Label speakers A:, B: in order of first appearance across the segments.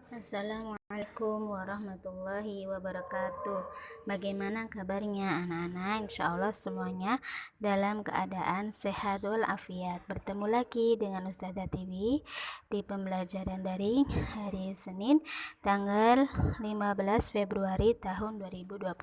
A: Assalamualaikum warahmatullahi wabarakatuh. Bagaimana kabarnya anak-anak? Insya Allah semuanya dalam keadaan sehat walafiat. Bertemu lagi dengan Ustazah Tiwi di pembelajaran daring hari Senin tanggal 15 Februari tahun 2021.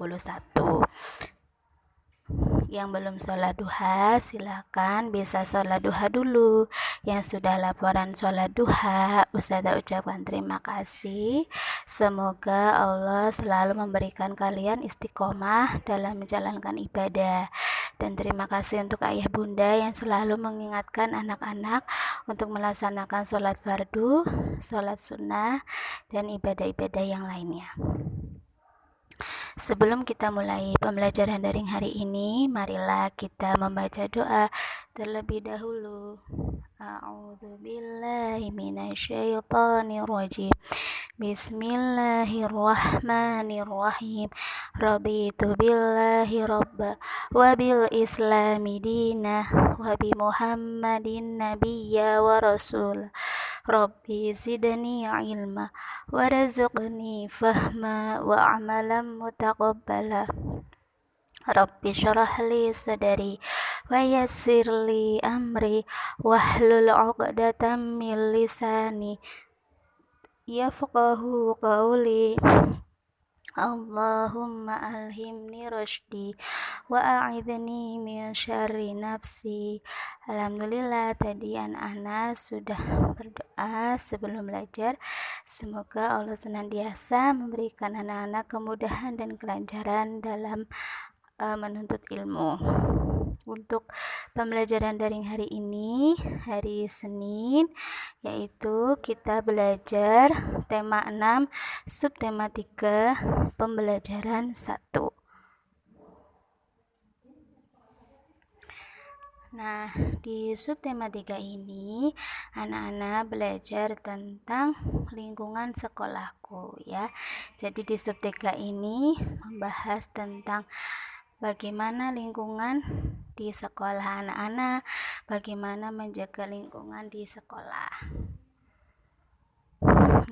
A: Yang belum sholat duha silakan bisa sholat duha dulu. Yang sudah laporan sholat duha, Ustazah ucapkan terima kasih. Semoga Allah selalu memberikan kalian istiqomah dalam menjalankan ibadah. Dan terima kasih untuk ayah bunda yang selalu mengingatkan anak-anak untuk melaksanakan sholat fardu, sholat sunnah, dan ibadah-ibadah yang lainnya. Sebelum kita mulai pembelajaran daring hari ini, marilah kita membaca doa terlebih dahulu. A'udzubillahi minasyaitonirrajim. Bismillahirrahmanirrahim. Raditu billahi rabba wa bil islami dina wa bi Muhammadin nabiyya wa rasul. Rabbi zidni ilma warzuqni fahma wa amalan mutaqabbala. Rabbi syrah li sadari wa yassir li amri wahlul 'uqdatam min lisani yafqahu qawli. Allahumma alhimni rusydi wa a'idni min syarri nafsi. Alhamdulillah, tadi anak-anak sudah berdoa sebelum belajar. Semoga Allah senantiasa memberikan anak-anak kemudahan dan kelancaran dalam menuntut ilmu. Untuk pembelajaran daring hari ini, hari Senin, yaitu kita belajar tema 6, subtema 3, pembelajaran 1. Nah, di subtema 3 ini anak-anak belajar tentang lingkungan sekolahku ya. Jadi di sub 3 ini membahas tentang bagaimana lingkungan di sekolah anak-anak, bagaimana menjaga lingkungan di sekolah.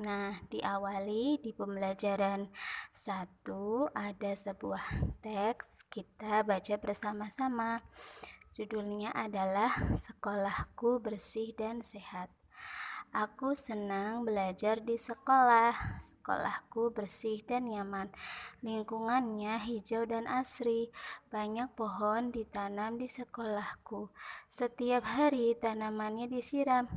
A: Nah, diawali di pembelajaran 1 ada sebuah teks, kita baca bersama-sama. Judulnya adalah Sekolahku Bersih dan Sehat. Aku senang belajar di sekolah. Sekolahku bersih dan nyaman. Lingkungannya hijau dan asri. Banyak pohon ditanam di sekolahku. Setiap hari tanamannya disiram.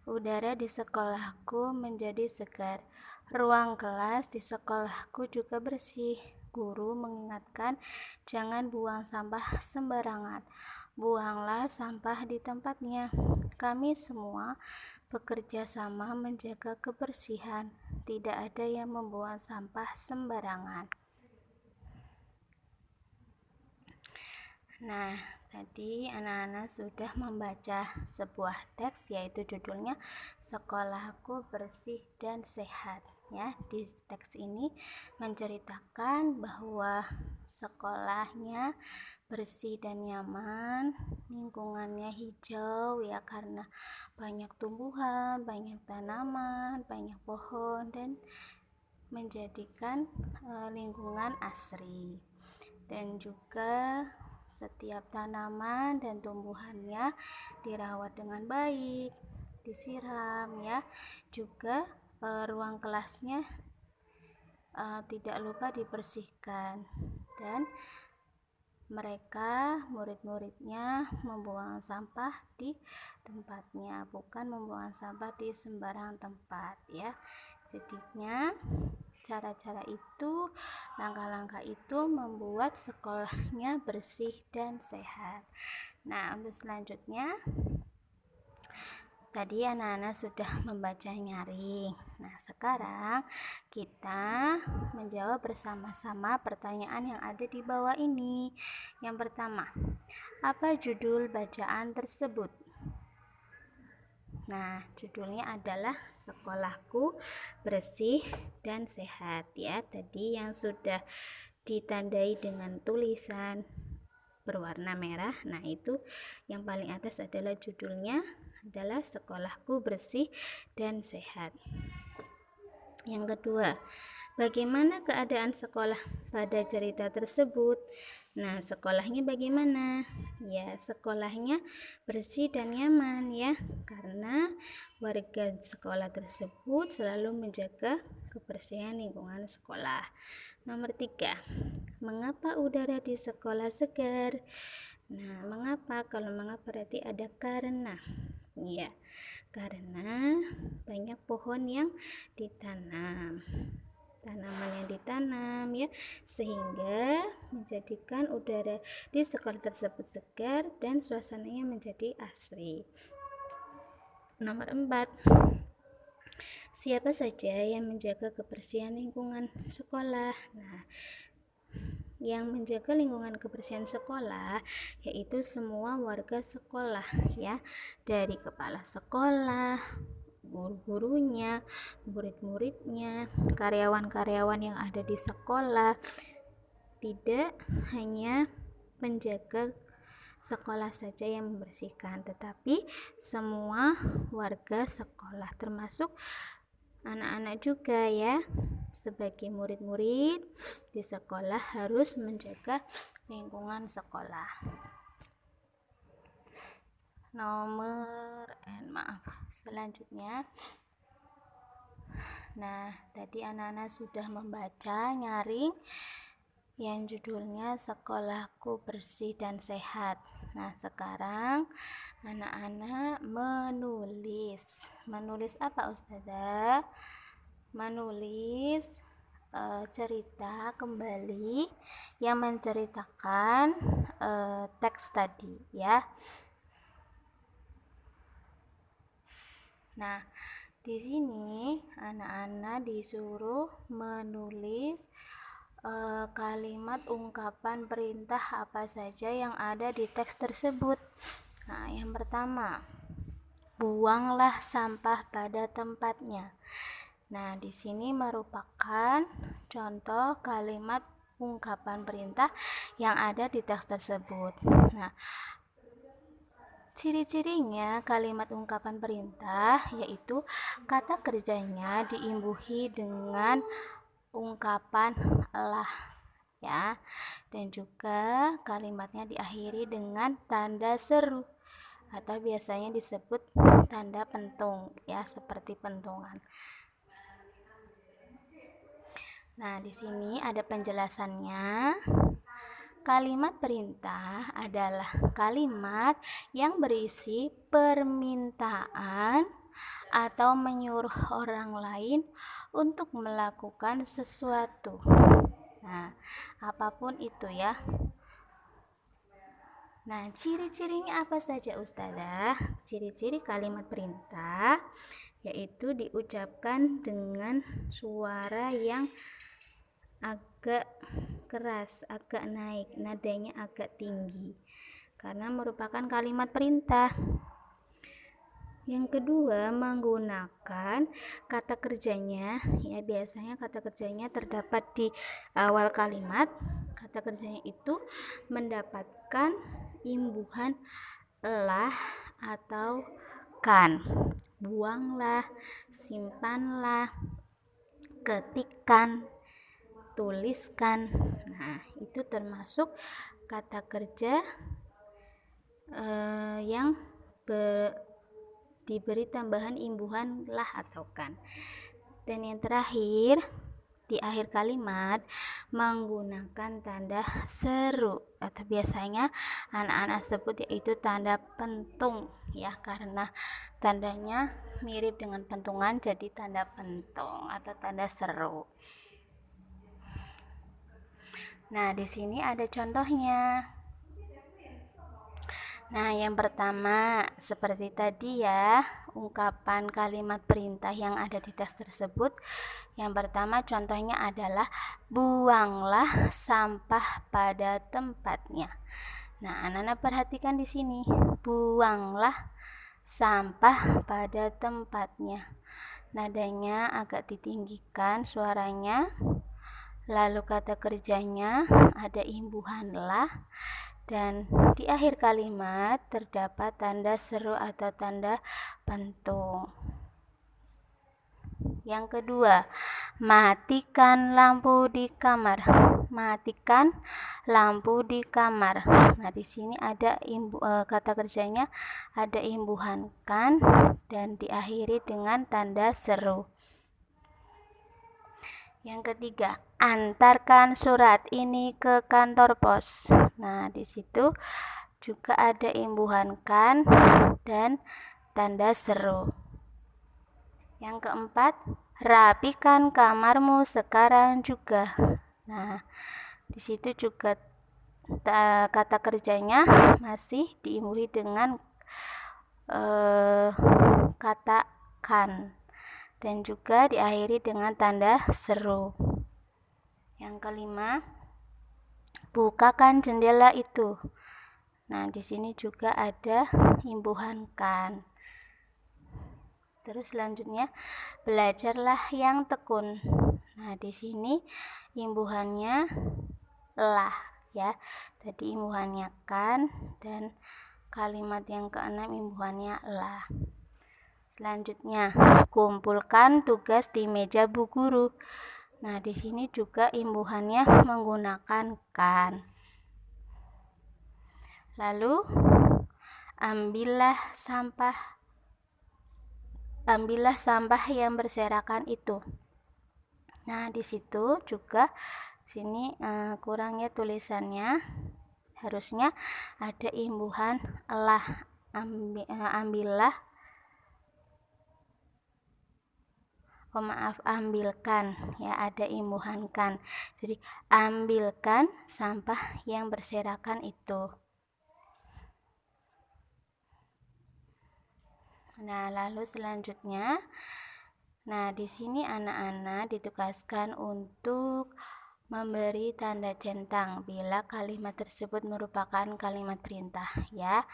A: Udara di sekolahku menjadi segar. Ruang kelas di sekolahku juga bersih. Guru mengingatkan jangan buang sampah sembarangan. Buanglah sampah di tempatnya. Kami semua bekerja sama menjaga kebersihan. Tidak ada yang membuang sampah sembarangan. Nah, tadi anak-anak sudah membaca sebuah teks, yaitu judulnya Sekolahku Bersih dan Sehat. Ya, di teks ini menceritakan bahwa sekolahnya bersih dan nyaman, lingkungannya hijau ya karena banyak tumbuhan, banyak tanaman, banyak pohon dan menjadikan lingkungan asri. Dan juga setiap tanaman dan tumbuhannya dirawat dengan baik, disiram ya. Juga ruang kelasnya tidak lupa dibersihkan dan mereka murid-muridnya membuang sampah di tempatnya, bukan membuang sampah di sembarang tempat ya. Jadinya cara-cara itu, langkah-langkah itu membuat sekolahnya bersih dan sehat. Nah, untuk selanjutnya tadi anak-anak sudah membaca nyaring. Nah, sekarang kita menjawab bersama-sama pertanyaan yang ada di bawah ini. Yang pertama, apa judul bacaan tersebut? Nah, judulnya adalah Sekolahku Bersih dan Sehat ya. Tadi yang sudah ditandai dengan tulisan berwarna merah. Nah, itu yang paling atas adalah judulnya adalah Sekolahku Bersih dan Sehat. Yang kedua, bagaimana keadaan sekolah pada cerita tersebut? Nah, sekolahnya bagaimana? Ya, sekolahnya bersih dan nyaman ya, karena warga sekolah tersebut selalu menjaga kebersihan lingkungan sekolah. Nomor 3, mengapa udara di sekolah segar? Nah, mengapa? Kalau mengapa berarti ada karena. Ya, karena banyak pohon yang ditanam, tanaman yang ditanam ya, sehingga menjadikan udara di sekolah tersebut segar dan suasananya menjadi asri. Nomor 4, siapa saja yang menjaga kebersihan lingkungan sekolah? Nah, yang menjaga lingkungan kebersihan sekolah yaitu semua warga sekolah ya, dari kepala sekolah, guru-gurunya, murid-muridnya, karyawan-karyawan yang ada di sekolah. Tidak hanya penjaga sekolah saja yang membersihkan, tetapi semua warga sekolah termasuk anak-anak juga ya, sebagai murid-murid di sekolah harus menjaga lingkungan sekolah. Selanjutnya, nah tadi anak-anak sudah membaca nyaring yang judulnya Sekolahku Bersih dan Sehat. Nah, sekarang anak-anak menulis. Menulis apa, Ustazah? Menulis cerita kembali yang menceritakan teks tadi ya. Nah, di sini anak-anak disuruh menulis kalimat ungkapan perintah apa saja yang ada di teks tersebut. Nah, yang pertama, buanglah sampah pada tempatnya. Nah, di sini merupakan contoh kalimat ungkapan perintah yang ada di teks tersebut. Nah, ciri-cirinya kalimat ungkapan perintah yaitu kata kerjanya diimbuhi dengan ungkapan lah ya, dan juga kalimatnya diakhiri dengan tanda seru atau biasanya disebut tanda pentung ya, seperti pentungan. Nah, di sini ada penjelasannya. Kalimat perintah adalah kalimat yang berisi permintaan atau menyuruh orang lain untuk melakukan sesuatu. Nah, apapun itu ya. Nah, ciri-cirinya apa saja, Ustazah? Ciri-ciri kalimat perintah yaitu diucapkan dengan suara yang agak keras, agak naik, nadanya agak tinggi, karena merupakan kalimat perintah. Yang kedua, menggunakan kata kerjanya ya, biasanya kata kerjanya terdapat di awal kalimat. Kata kerjanya itu mendapatkan imbuhan lah atau kan. Buanglah, simpanlah, ketikkan, tuliskan. Nah, itu termasuk kata kerja yang diberi tambahan imbuhan lah atau kan. Dan yang terakhir, di akhir kalimat menggunakan tanda seru atau biasanya anak-anak sebut yaitu tanda pentung ya, karena tandanya mirip dengan pentungan jadi tanda pentung atau tanda seru. Nah, di sini ada contohnya. Nah, yang pertama seperti tadi ya, ungkapan kalimat perintah yang ada di teks tersebut. Yang pertama contohnya adalah buanglah sampah pada tempatnya. Nah, anak-anak perhatikan di sini, buanglah sampah pada tempatnya. Nadanya agak ditinggikan suaranya. Lalu kata kerjanya ada imbuhan lah, dan di akhir kalimat terdapat tanda seru atau tanda pentung. Yang kedua, matikan lampu di kamar. Matikan lampu di kamar. Nah, di sini ada kata kerjanya ada imbuhan kan dan diakhiri dengan tanda seru. Yang ketiga, antarkan surat ini ke kantor pos. Nah, di situ juga ada imbuhan kan dan tanda seru. Yang keempat, rapikan kamarmu sekarang juga. Nah, di situ juga kata kerjanya masih diimbuhi dengan kata kan dan juga diakhiri dengan tanda seru. Yang kelima, bukakan jendela itu. Nah, di sini juga ada imbuhan kan. Terus selanjutnya, belajarlah yang tekun. Nah, di sini imbuhannya lah ya. Tadi imbuhannya kan dan kalimat yang keenam imbuhannya lah. Selanjutnya, kumpulkan tugas di meja bu guru. Nah, di sini juga imbuhannya menggunakan kan. Lalu, ambillah sampah yang berserakan itu. Nah, di situ juga sini kurangnya tulisannya, harusnya ada imbuhan lah. Ambilkan ya, ada imbuhan kan. Jadi ambilkan sampah yang berserakan itu. Nah, lalu selanjutnya, nah di sini anak-anak ditugaskan untuk memberi tanda centang bila kalimat tersebut merupakan kalimat perintah ya.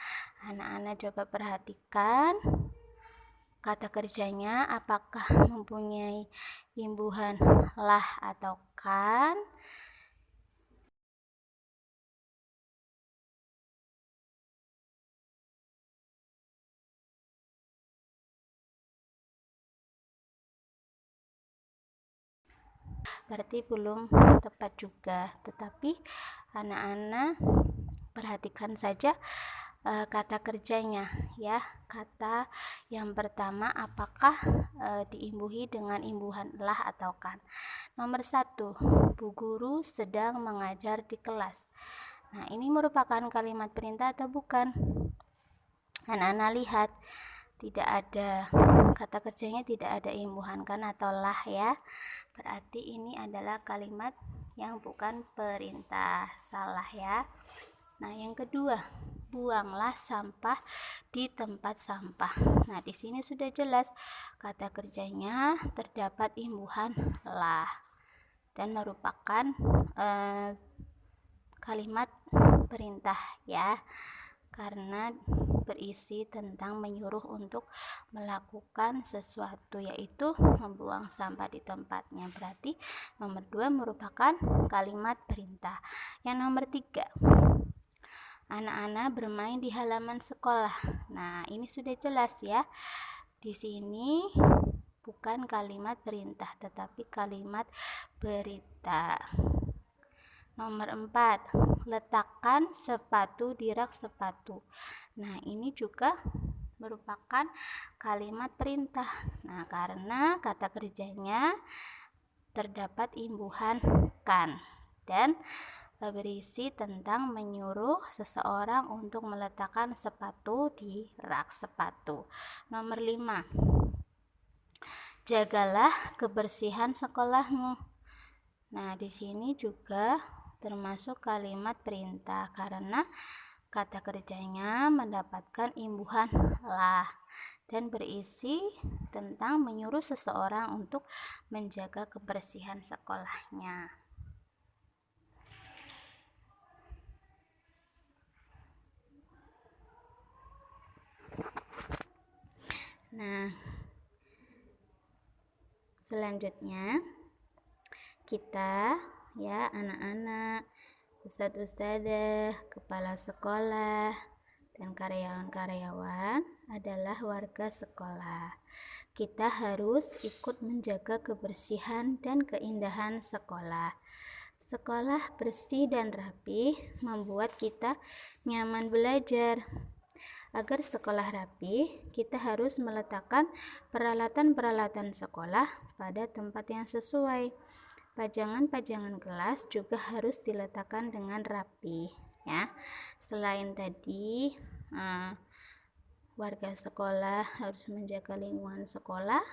A: Anak-anak coba perhatikan kata kerjanya apakah mempunyai imbuhan lah atau kan. Berarti belum tepat juga, tetapi anak-anak perhatikan saja kata kerjanya ya. Kata yang pertama apakah diimbuhi dengan imbuhan lah atau kan. Nomor 1, Bu Guru sedang mengajar di kelas. Nah, ini merupakan kalimat perintah atau bukan? Anak-anak lihat, tidak ada kata kerjanya, tidak ada imbuhan kan atau lah ya. Berarti ini adalah kalimat yang bukan perintah, salah ya. Nah, yang kedua, buanglah sampah di tempat sampah. Nah, di sini sudah jelas kata kerjanya terdapat imbuhan lah dan merupakan kalimat perintah ya, karena berisi tentang menyuruh untuk melakukan sesuatu, yaitu membuang sampah di tempatnya. Berarti nomor 2 merupakan kalimat perintah. Yang nomor 3, anak-anak bermain di halaman sekolah. Nah, ini sudah jelas ya. Di sini bukan kalimat perintah tetapi kalimat berita. Nomor 4, letakkan sepatu di rak sepatu. Nah, ini juga merupakan kalimat perintah. Nah, karena kata kerjanya terdapat imbuhan kan dan berisi tentang menyuruh seseorang untuk meletakkan sepatu di rak sepatu. Nomor 5, jagalah kebersihan sekolahmu. Nah, di sini juga termasuk kalimat perintah karena kata kerjanya mendapatkan imbuhan lah dan berisi tentang menyuruh seseorang untuk menjaga kebersihan sekolahnya. Nah, selanjutnya kita ya anak-anak, ustadz-ustadzah, kepala sekolah, dan karyawan-karyawan adalah warga sekolah. Kita harus ikut menjaga kebersihan dan keindahan sekolah. Sekolah bersih dan rapi membuat kita nyaman belajar. Agar sekolah rapi, kita harus meletakkan peralatan-peralatan sekolah pada tempat yang sesuai. Pajangan-pajangan kelas juga harus diletakkan dengan rapi, ya. Selain tadi, warga sekolah harus menjaga lingkungan sekolah.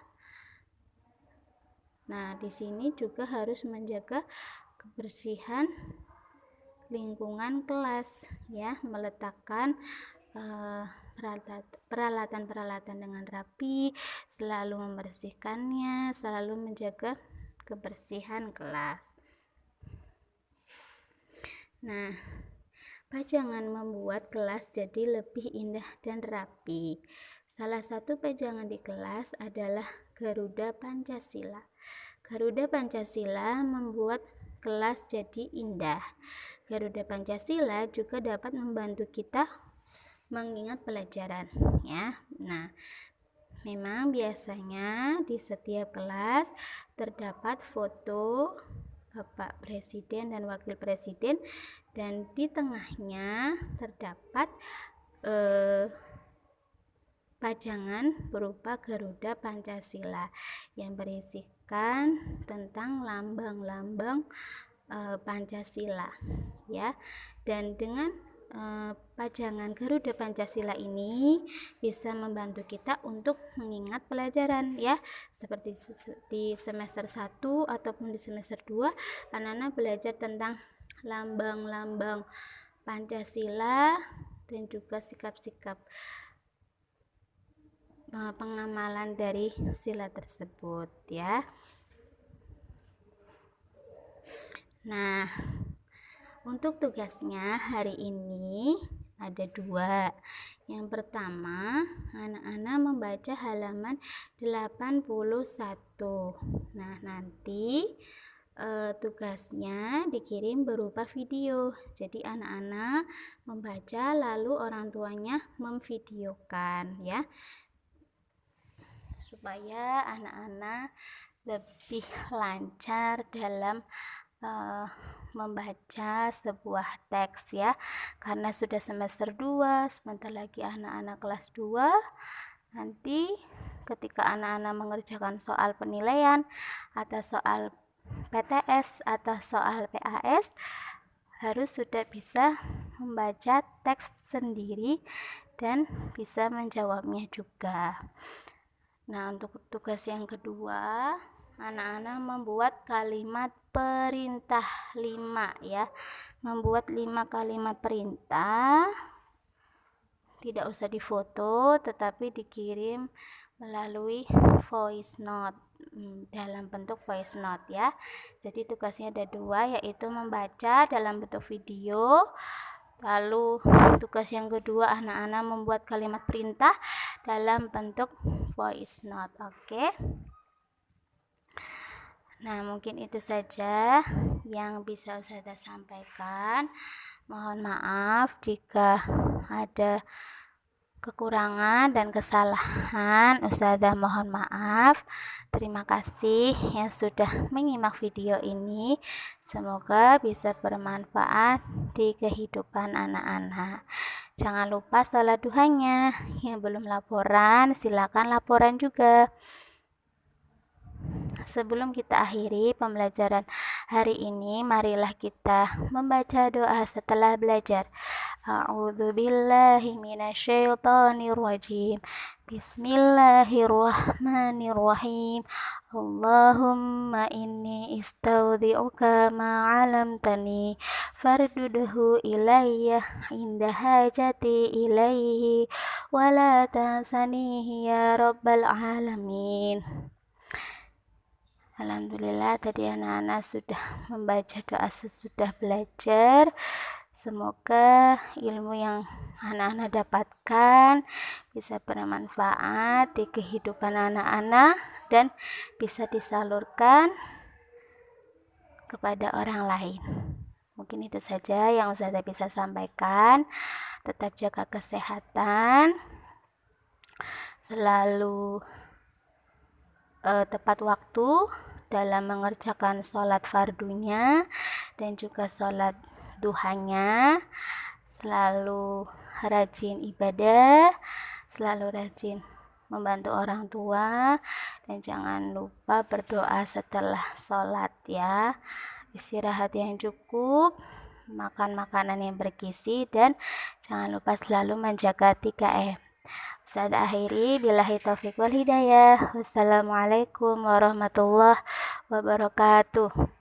A: Nah, di sini juga harus menjaga kebersihan lingkungan kelas, ya, meletakkan peralatan-peralatan dengan rapi, selalu membersihkannya, selalu menjaga kebersihan kelas. Nah, pajangan membuat kelas jadi lebih indah dan rapi. Salah satu pajangan di kelas adalah Garuda Pancasila. Garuda Pancasila membuat kelas jadi indah. Garuda Pancasila juga dapat membantu kita mengingat pelajaran, ya. Nah, memang biasanya di setiap kelas terdapat foto Bapak Presiden dan Wakil Presiden, dan di tengahnya terdapat pajangan berupa Garuda Pancasila yang berisikan tentang lambang-lambang Pancasila, ya. Dan dengan pajangan Garuda Pancasila ini bisa membantu kita untuk mengingat pelajaran, ya. Seperti di semester 1 ataupun di semester 2, anak-anak belajar tentang lambang-lambang Pancasila dan juga sikap-sikap pengamalan dari sila tersebut, ya. Nah, untuk tugasnya hari ini ada 2. Yang pertama, anak-anak membaca halaman 81. Nah, nanti tugasnya dikirim berupa video. Jadi anak-anak membaca lalu orang tuanya memvideokan, ya. Supaya anak-anak lebih lancar dalam membaca sebuah teks, ya. Karena sudah semester 2, sebentar lagi anak-anak kelas 2. Nanti ketika anak-anak mengerjakan soal penilaian atau soal PTS atau soal PAS, harus sudah bisa membaca teks sendiri dan bisa menjawabnya juga. Nah, untuk tugas yang kedua, anak-anak membuat kalimat perintah 5, ya. Membuat 5 kalimat perintah, tidak usah difoto tetapi dikirim melalui voice note, dalam bentuk voice note, ya. Jadi tugasnya ada 2, yaitu membaca dalam bentuk video. Lalu tugas yang kedua, anak-anak membuat kalimat perintah dalam bentuk voice note. Oke. Nah, mungkin itu saja yang bisa saya sampaikan. Mohon maaf jika ada kekurangan dan kesalahan. Ustazah mohon maaf. Terima kasih yang sudah menyimak video ini. Semoga bisa bermanfaat di kehidupan anak-anak. Jangan lupa salat duhanya. Yang belum laporan, silakan laporan juga. Sebelum kita akhiri pembelajaran hari ini, marilah kita membaca doa setelah belajar. A'udzu billahi minasyaitonir rajim. Bismillahirrahmanirrahim. Allahumma inni istaudi'uka ma 'allamtani farduduhu ilayya inda hajati ilaihi wa la tansanihi ya rabbal alamin. Alhamdulillah tadi anak-anak sudah membaca doa sesudah belajar. Semoga ilmu yang anak-anak dapatkan bisa bermanfaat di kehidupan anak-anak dan bisa disalurkan kepada orang lain. Mungkin itu saja yang Ustazah bisa sampaikan. Tetap jaga kesehatan. selalu tepat waktu dalam mengerjakan sholat fardunya dan juga sholat duhanya, selalu rajin ibadah, selalu rajin membantu orang tua, dan jangan lupa berdoa setelah sholat ya. Istirahat yang cukup, makan makanan yang bergizi, dan jangan lupa selalu menjaga 3M. Saya akhiri billahi taufiq wal hidayah. Wassalamualaikum warahmatullahi wabarakatuh.